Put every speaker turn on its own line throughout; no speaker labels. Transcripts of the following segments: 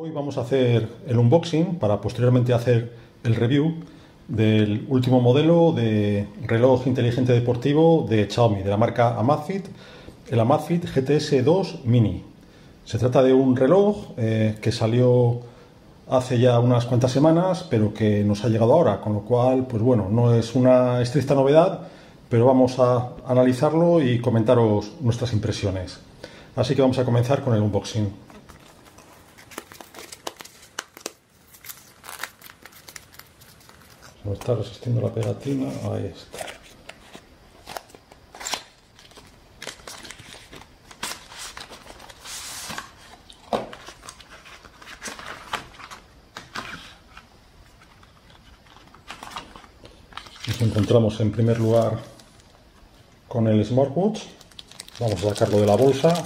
Hoy vamos a hacer el unboxing para posteriormente hacer el review del último modelo de reloj inteligente deportivo de Xiaomi, de la marca Amazfit, el Amazfit GTS 2 Mini. Se trata de un reloj que salió hace ya unas cuantas semanas, pero que nos ha llegado ahora, con lo cual, pues bueno, no es una estricta novedad, pero vamos a analizarlo y comentaros nuestras impresiones. Así que vamos a comenzar con el unboxing. Me está resistiendo la pegatina, ahí está. Nos encontramos en primer lugar con el smartwatch. Vamos a sacarlo de la bolsa.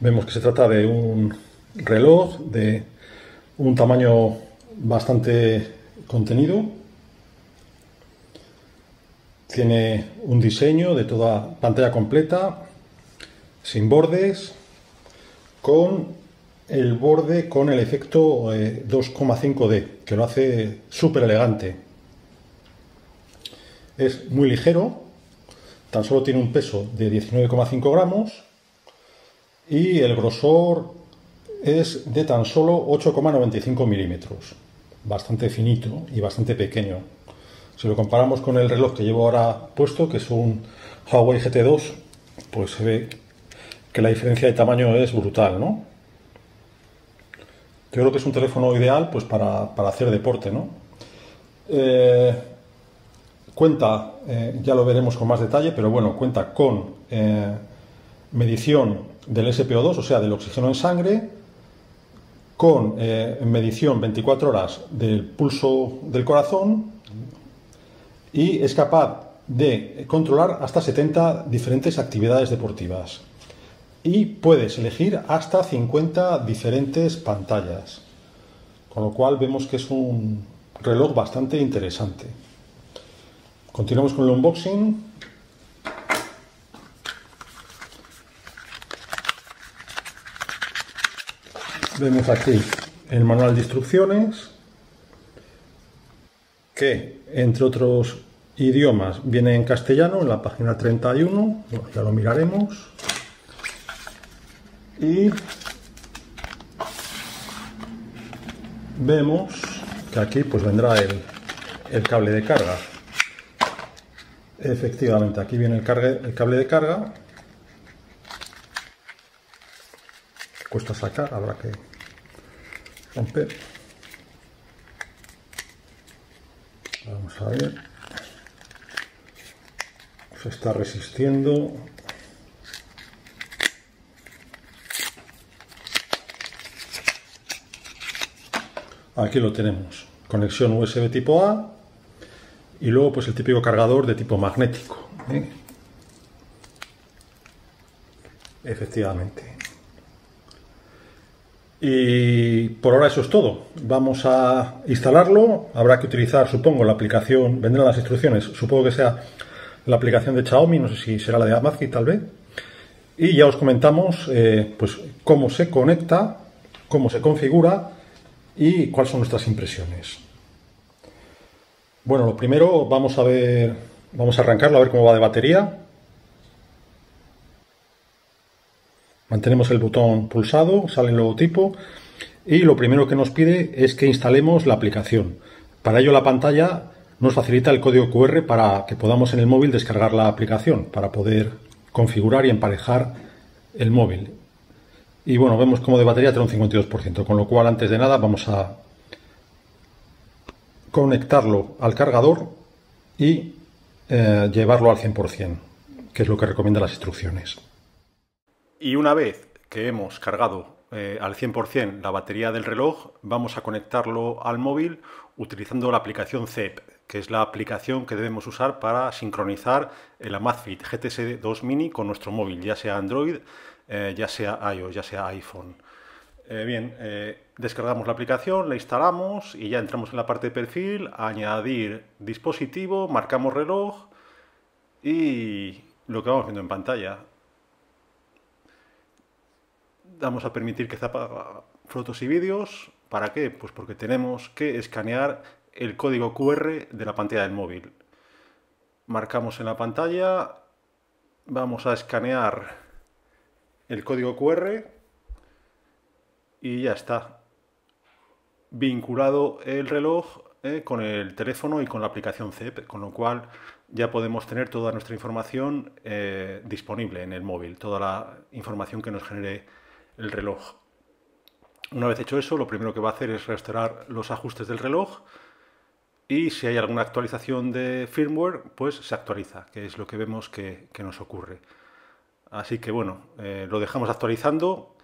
Vemos que se trata de un reloj de un tamaño bastante contenido. Tiene un diseño de toda pantalla completa, sin bordes, con el borde con el efecto 2,5D, que lo hace súper elegante. Es muy ligero, tan solo tiene un peso de 19,5 gramos. Y el grosor es de tan solo 8,95 milímetros, bastante finito y bastante pequeño. Si lo comparamos con el reloj que llevo ahora puesto, que es un Huawei GT2, pues se ve que la diferencia de tamaño es brutal, ¿no? Yo creo que es un teléfono ideal pues para hacer deporte, ¿no? Cuenta, ya lo veremos con más detalle, pero bueno, cuenta con medición del SpO2, o sea, del oxígeno en sangre, con medición 24 horas del pulso del corazón, y es capaz de controlar hasta 70 diferentes actividades deportivas. Y puedes elegir hasta 50 diferentes pantallas. Con lo cual vemos que es un reloj bastante interesante. Continuamos con el unboxing. Vemos aquí el manual de instrucciones, que entre otros idiomas viene en castellano en la página 31, bueno, ya lo miraremos. Y vemos que aquí pues vendrá el cable de carga. Efectivamente, aquí viene el cable de carga. Cuesta sacar, habrá que romper. Vamos a ver. Se está resistiendo. Aquí lo tenemos. Conexión USB tipo A. Y luego pues el típico cargador de tipo magnético. Efectivamente. Y por ahora eso es todo. Vamos a instalarlo. Habrá que utilizar, supongo, la aplicación. Vendrán las instrucciones. Supongo que sea la aplicación de Xiaomi. No sé si será la de Amazfit, tal vez. Y ya os comentamos pues cómo se conecta, cómo se configura y cuáles son nuestras impresiones. Bueno, lo primero vamos a ver, vamos a arrancarlo a ver cómo va de batería. Mantenemos el botón pulsado, sale el logotipo y lo primero que nos pide es que instalemos la aplicación. Para ello la pantalla nos facilita el código QR para que podamos en el móvil descargar la aplicación, para poder configurar y emparejar el móvil. Y bueno, vemos como de batería tiene un 52%, con lo cual antes de nada vamos a conectarlo al cargador y llevarlo al 100%, que es lo que recomiendan las instrucciones. Y una vez que hemos cargado al 100% la batería del reloj, vamos a conectarlo al móvil utilizando la aplicación Zepp, que es la aplicación que debemos usar para sincronizar el Amazfit GTS 2 Mini con nuestro móvil, ya sea Android, ya sea iOS, ya sea iPhone. descargamos la aplicación, la instalamos y ya entramos en la parte de perfil, añadir dispositivo, marcamos reloj y lo que vamos viendo en pantalla. Vamos a permitir que zapa fotos y vídeos. ¿Para qué? Pues porque tenemos que escanear el código QR de la pantalla del móvil. Marcamos en la pantalla, vamos a escanear el código QR y ya está. Vinculado el reloj con el teléfono y con la aplicación CEP, con lo cual ya podemos tener toda nuestra información disponible en el móvil, toda la información que nos genere el reloj. Una vez hecho eso, lo primero que va a hacer es restaurar los ajustes del reloj y si hay alguna actualización de firmware, pues se actualiza, que es lo que vemos que nos ocurre. Así que bueno, lo dejamos actualizando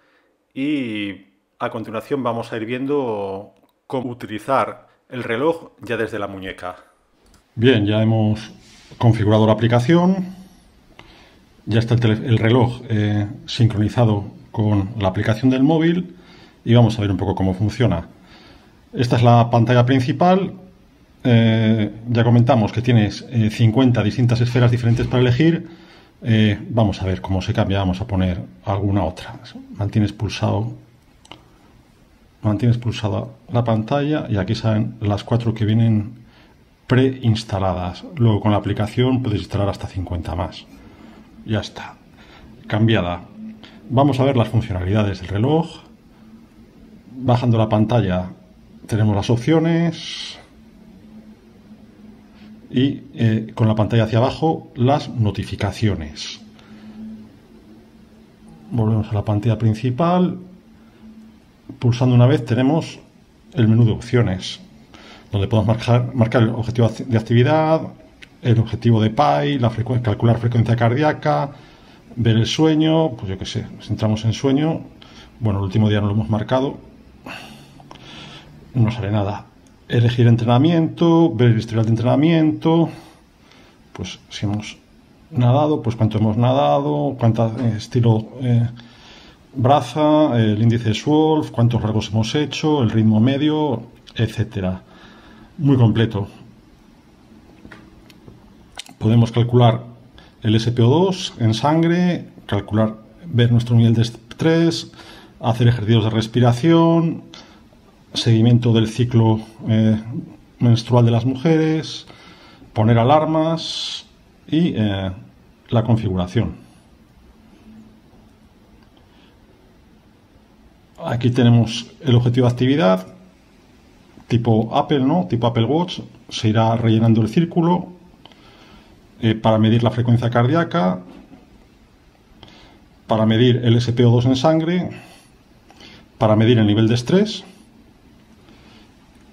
y a continuación vamos a ir viendo cómo utilizar el reloj ya desde la muñeca. Bien, ya hemos configurado la aplicación. Ya está el reloj sincronizado con la aplicación del móvil y vamos a ver un poco cómo funciona. Esta es la pantalla principal. Ya comentamos que tienes 50 distintas esferas diferentes para elegir. Vamos a ver cómo se cambia. Vamos a poner alguna otra. Mantienes pulsada la pantalla y aquí salen las 4 que vienen preinstaladas. Luego con la aplicación puedes instalar hasta 50 más. Ya está. Cambiada. Vamos a ver las funcionalidades del reloj. Bajando la pantalla tenemos las opciones y con la pantalla hacia abajo las notificaciones. Volvemos a la pantalla principal. Pulsando una vez tenemos el menú de opciones, donde podemos marcar el objetivo de actividad, el objetivo de PAI, calcular frecuencia cardíaca, ver el sueño, pues yo qué sé, si entramos en sueño, bueno, el último día no lo hemos marcado, no sale nada. Elegir entrenamiento, ver el historial de entrenamiento, pues si hemos nadado, pues cuánto hemos nadado, cuánto estilo braza, el índice SWOLF, cuántos largos hemos hecho, el ritmo medio, etcétera. Muy completo. Podemos calcular el SPO2 en sangre, ver nuestro nivel de estrés, hacer ejercicios de respiración, seguimiento del ciclo menstrual de las mujeres, poner alarmas y la configuración. Aquí tenemos el objetivo de actividad, tipo Apple, ¿no? Tipo Apple Watch. Se irá rellenando el círculo para medir la frecuencia cardíaca, para medir el SPO2 en sangre, para medir el nivel de estrés,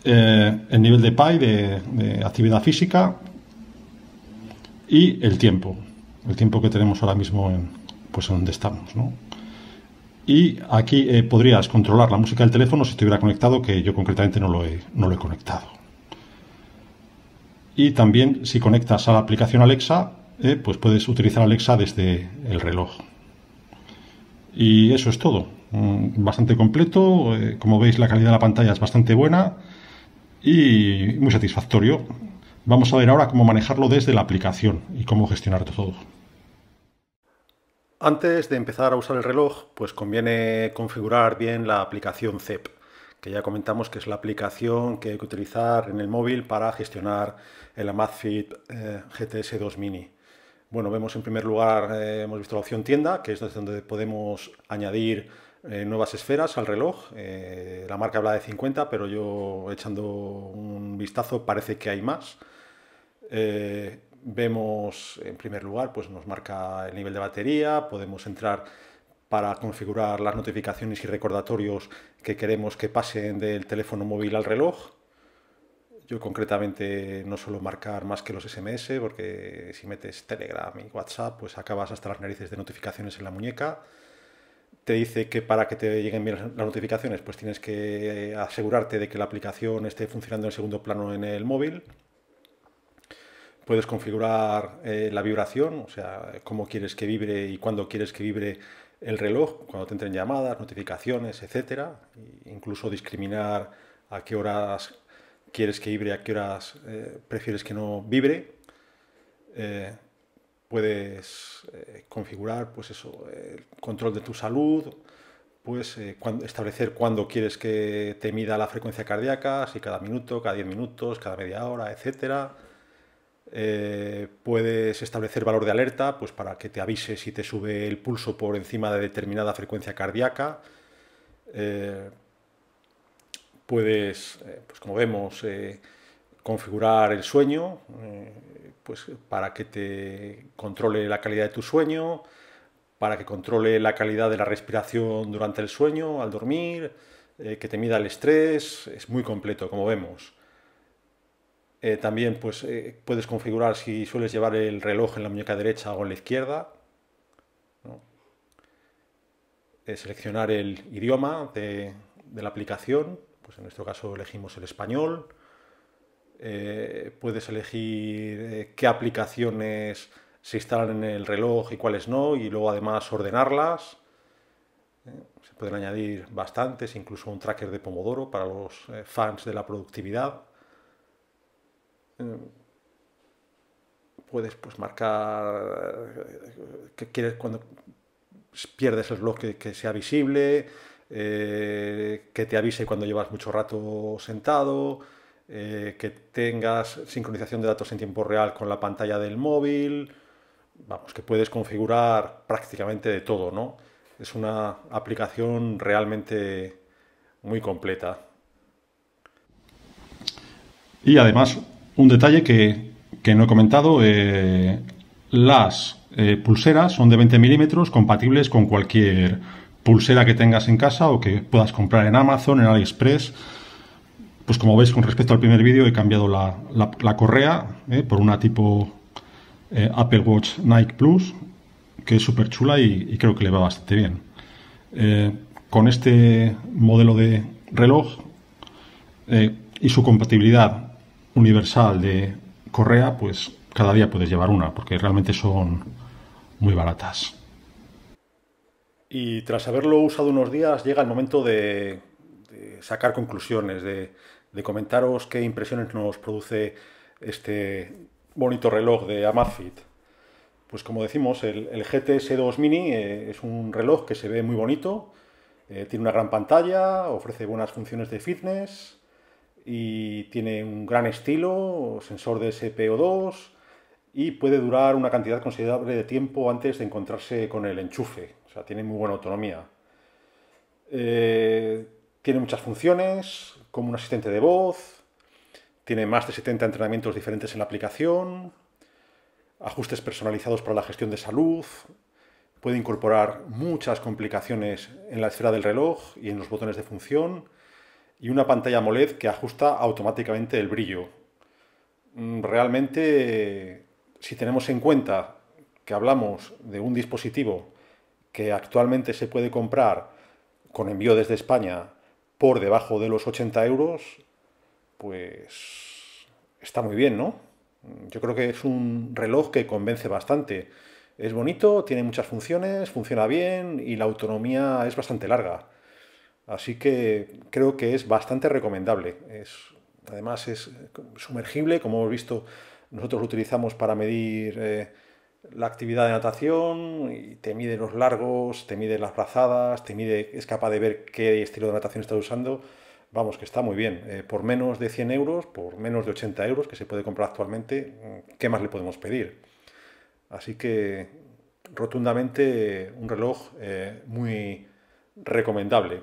el nivel de PAI, de actividad física, y el tiempo que tenemos ahora mismo en donde estamos, ¿no? Y aquí podrías controlar la música del teléfono si estuviera conectado, que yo concretamente no lo he conectado. Y también si conectas a la aplicación Alexa, pues puedes utilizar Alexa desde el reloj. Y eso es todo. Bastante completo. Como veis, la calidad de la pantalla es bastante buena y muy satisfactorio. Vamos a ver ahora cómo manejarlo desde la aplicación y cómo gestionar todo. Antes de empezar a usar el reloj, pues conviene configurar bien la aplicación CEP, que ya comentamos que es la aplicación que hay que utilizar en el móvil para gestionar el Amazfit GTS 2 Mini. Bueno, vemos en primer lugar, hemos visto la opción tienda, que es donde podemos añadir nuevas esferas al reloj. La marca habla de 50, pero yo echando un vistazo parece que hay más. Vemos en primer lugar, pues nos marca el nivel de batería, podemos entrar para configurar las notificaciones y recordatorios que queremos que pasen del teléfono móvil al reloj. Yo concretamente no suelo marcar más que los SMS, porque si metes Telegram y WhatsApp, pues acabas hasta las narices de notificaciones en la muñeca. Te dice que para que te lleguen bien las notificaciones, pues tienes que asegurarte de que la aplicación esté funcionando en segundo plano en el móvil. Puedes configurar la vibración, o sea, cómo quieres que vibre y cuándo quieres que vibre el reloj cuando te entren llamadas, notificaciones, etcétera, e incluso discriminar a qué horas quieres que vibre, a qué horas prefieres que no vibre. Puedes configurar, pues eso, el control de tu salud, pues establecer cuándo quieres que te mida la frecuencia cardíaca, si cada minuto, cada 10 minutos, cada media hora, etcétera. Puedes establecer valor de alerta, pues para que te avise si te sube el pulso por encima de determinada frecuencia cardíaca. Puedes, pues como vemos, configurar el sueño, pues para que te controle la calidad de tu sueño, para que controle la calidad de la respiración durante el sueño, al dormir, que te mida el estrés. Es muy completo, como vemos. También pues, puedes configurar si sueles llevar el reloj en la muñeca derecha o en la izquierda, ¿no? Seleccionar el idioma de la aplicación, pues en nuestro caso elegimos el español. Puedes elegir qué aplicaciones se instalan en el reloj y cuáles no, y luego además ordenarlas. Se pueden añadir bastantes, incluso un tracker de Pomodoro para los fans de la productividad. Puedes pues marcar que quieres cuando pierdes el reloj que sea visible, que te avise cuando llevas mucho rato sentado, que tengas sincronización de datos en tiempo real con la pantalla del móvil. Vamos, que puedes configurar prácticamente de todo, ¿no? Es una aplicación realmente muy completa.
Y además, un detalle que no he comentado, las pulseras son de 20 milímetros compatibles con cualquier pulsera que tengas en casa o que puedas comprar en Amazon, en AliExpress. Pues como veis, con respecto al primer vídeo he cambiado la correa por una tipo Apple Watch Nike Plus, que es súper chula y creo que le va bastante bien. Con este modelo de reloj y su compatibilidad universal de correa, pues cada día puedes llevar una, porque realmente son muy baratas.
Y tras haberlo usado unos días, llega el momento de sacar conclusiones, de comentaros qué impresiones nos produce este bonito reloj de Amazfit. Pues como decimos, el GTS2 Mini es un reloj que se ve muy bonito, tiene una gran pantalla, ofrece buenas funciones de fitness y tiene un gran estilo, sensor de SPO2 y puede durar una cantidad considerable de tiempo antes de encontrarse con el enchufe. O sea, tiene muy buena autonomía. Tiene muchas funciones, como un asistente de voz, tiene más de 70 entrenamientos diferentes en la aplicación, ajustes personalizados para la gestión de salud, puede incorporar muchas complicaciones en la esfera del reloj y en los botones de función, y una pantalla AMOLED que ajusta automáticamente el brillo. Realmente, si tenemos en cuenta que hablamos de un dispositivo que actualmente se puede comprar con envío desde España por debajo de los 80 euros, pues está muy bien, ¿no? Yo creo que es un reloj que convence bastante. Es bonito, tiene muchas funciones, funciona bien y la autonomía es bastante larga. Así que creo que es bastante recomendable. Además es sumergible, como hemos visto, nosotros lo utilizamos para medir la actividad de natación y te mide los largos, te mide las brazadas, es capaz de ver qué estilo de natación estás usando. Vamos, que está muy bien. Por menos de 100 euros, por menos de 80 euros, que se puede comprar actualmente, ¿qué más le podemos pedir? Así que rotundamente un reloj muy recomendable.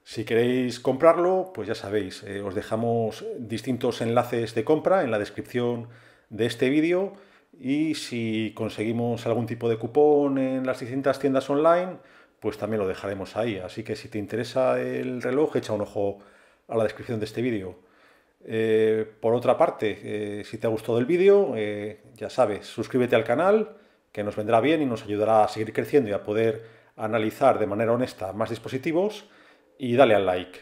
Si queréis comprarlo, pues ya sabéis, os dejamos distintos enlaces de compra en la descripción de este vídeo, y si conseguimos algún tipo de cupón en las distintas tiendas online, pues también lo dejaremos ahí. Así que si te interesa el reloj, echa un ojo a la descripción de este vídeo. Por otra parte, si te ha gustado el vídeo, ya sabes, suscríbete al canal, que nos vendrá bien y nos ayudará a seguir creciendo y a poder analizar de manera honesta más dispositivos, y dale al like.